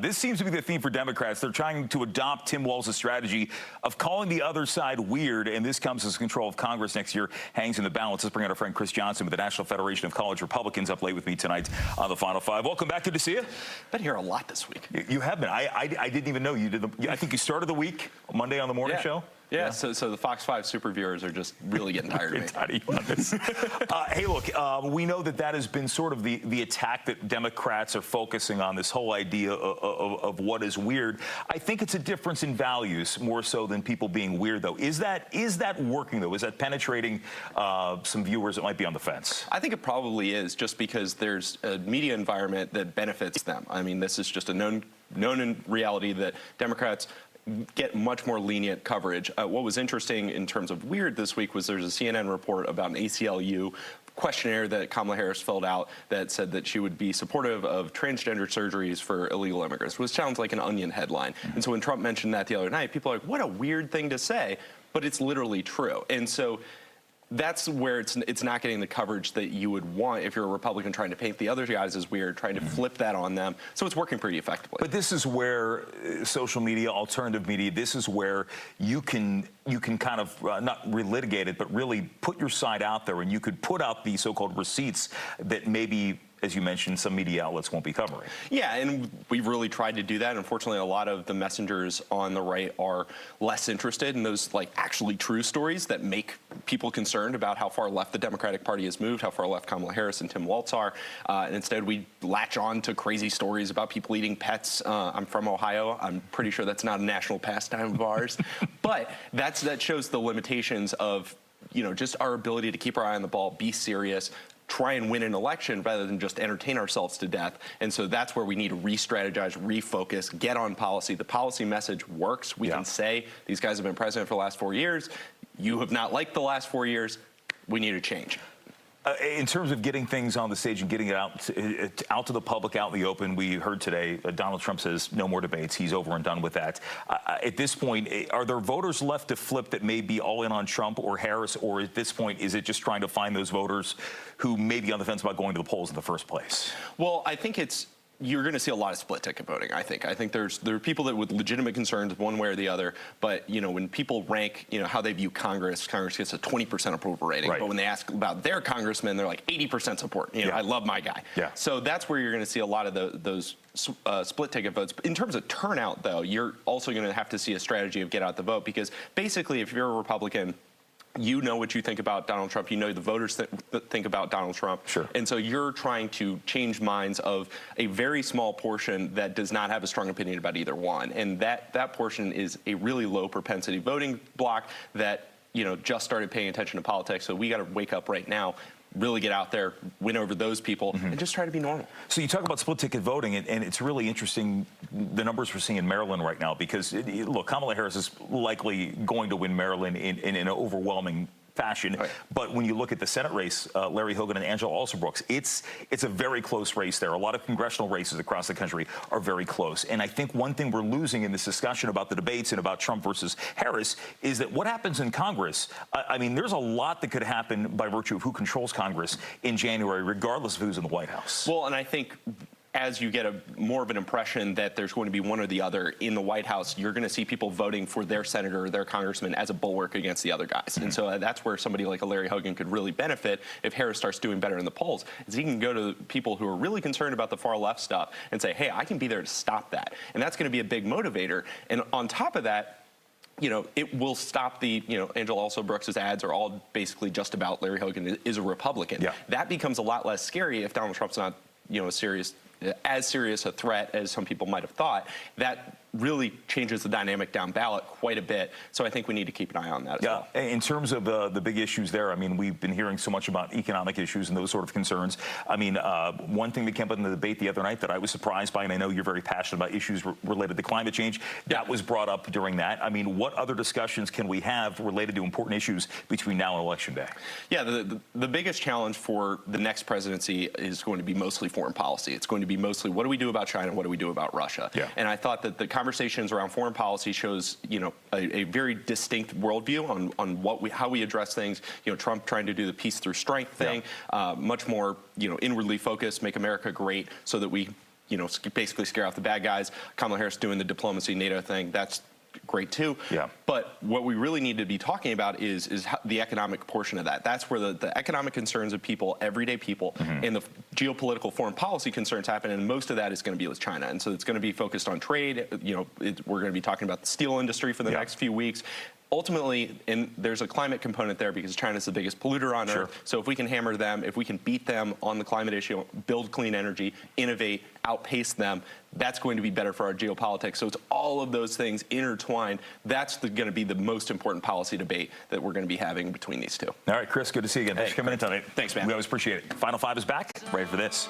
This seems to be the theme for Democrats. They're trying to adopt Tim Walz's strategy of calling the other side weird, and this comes as control of Congress next year hangs in the balance. Let's bring out our friend Chris Johnson with the National Federation of College Republicans up late with me tonight on the Final Five. Welcome back. Good to see you. Been here a lot this week. You have been. I didn't even know you did. I think you started the week Monday on the morning show. Yeah, so the Fox 5 super viewers are just really getting tired of me. Tired of you on this. Hey, look, we know that has been sort of the attack that Democrats are focusing on, this whole idea of what is weird. I think it's a difference in values more so than people being weird, though. Is that working, though? Is that penetrating some viewers that might be on the fence? I think it probably is, just because there's a media environment that benefits them. I mean, this is just a known in reality that Democrats get much more lenient coverage. What was interesting in terms of weird this week was there's a CNN report about an ACLU questionnaire that Kamala Harris filled out that said that she would be supportive of transgender surgeries for illegal immigrants, which sounds like an Onion headline. And so when Trump mentioned that the other night, people are like, what a weird thing to say, but it's literally true. And so that's where it's not getting the coverage that you would want if you're a Republican trying to paint the other guys as weird, trying to flip that on them. So it's working pretty effectively. But this is where social media, alternative media, this is where you can kind of not relitigate it, but really put your side out there, and you could put out the so-called receipts that maybe, as you mentioned, some media outlets won't be covering. Yeah, and we've really tried to do that. Unfortunately, a lot of the messengers on the right are less interested in those actually true stories that make people concerned about how far left the Democratic Party has moved, how far left Kamala Harris and Tim Walz are. And instead, we latch on to crazy stories about people eating pets. I'm from Ohio. I'm pretty sure that's not a national pastime of ours. But that shows the limitations of, just our ability to keep our eye on the ball, be serious, try and win an election rather than just entertain ourselves to death. And so that's where we need to re-strategize, refocus, get on policy. The policy message works. We can say these guys have been president for the last 4 years. You have not liked the last 4 years. We need to change. In terms of getting things on the stage and getting it out to the public, out in the open, we heard today Donald Trump says no more debates. He's over and done with that. At this point, are there voters left to flip that may be all in on Trump or Harris, or at this point, is it just trying to find those voters who may be on the fence about going to the polls in the first place? Well, I think you're going to see a lot of split ticket voting. I think there are people that with legitimate concerns one way or the other, but when people rank how they view Congress gets a 20% approval rating. Right. But when they ask about their congressman, they're like 80% support. I love my guy. Yeah. So that's where you're going to see a lot of those split ticket votes. In terms of turnout, though, you're also going to have to see a strategy of get out the vote, because basically if you're a Republican, you know what you think about Donald Trump. You know the voters that think about Donald Trump. Sure. And so you're trying to change minds of a very small portion that does not have a strong opinion about either one. And that portion is a really low propensity voting block that, just started paying attention to politics. So we got to wake up right now, really get out there, win over those people, and just try to be normal. So you talk about split ticket voting, and it's really interesting, the numbers we're seeing in Maryland right now, because, look, Kamala Harris is likely going to win Maryland in an overwhelming fashion. Right. But when you look at the Senate race, Larry Hogan and Angela Alsobrooks, it's a very close race there. A lot of congressional races across the country are very close. And I think one thing we're losing in this discussion about the debates and about Trump versus Harris is that what happens in Congress, I mean, there's a lot that could happen by virtue of who controls Congress in January, regardless of who's in the White House. Well, and I think as you get more of an impression that there's going to be one or the other in the White House, you're going to see people voting for their senator or their congressman as a bulwark against the other guys. And so that's where somebody like a Larry Hogan could really benefit if Harris starts doing better in the polls, is he can go to people who are really concerned about the far left stuff and say, hey, I can be there to stop that. And that's going to be a big motivator. And on top of that, it will stop the, Angela Alsobrooks' ads are all basically just about Larry Hogan is a Republican. Yeah. That becomes a lot less scary if Donald Trump's not, as serious a threat as some people might have thought. That really changes the dynamic down ballot quite a bit. So I think we need to keep an eye on that as well. In terms of the big issues there, I mean, we've been hearing so much about economic issues and those sort of concerns. I mean, one thing that came up in the debate the other night that I was surprised by, and I know you're very passionate about issues related to climate change, that was brought up during that. I mean, what other discussions can we have related to important issues between now and Election Day? Yeah, the biggest challenge for the next presidency is going to be mostly foreign policy. It's going to be mostly what do we do about China, what do we do about Russia? Yeah. And I thought that the conversations around foreign policy shows, a very distinct worldview on how we address things. Trump trying to do the peace through strength thing, much more, inwardly focused, make America great, so that we basically scare off the bad guys. Kamala Harris doing the diplomacy NATO thing. That's great too. Yeah. But what we really need to be talking about is the economic portion of that. That's where the economic concerns of people, everyday people, and the geopolitical foreign policy concerns happen, and most of that is going to be with China. And so it's going to be focused on trade. We're going to be talking about the steel industry for the next few weeks. Ultimately, and there's a climate component there because China's the biggest polluter on Earth. So if we can hammer them, if we can beat them on the climate issue, build clean energy, innovate, outpace them, that's going to be better for our geopolitics. So it's all of those things intertwined. That's going to be the most important policy debate that we're going to be having between these two. All right, Chris, good to see you again. Thanks for coming in tonight. Thanks, man. We always appreciate it. Final Five is back right for this.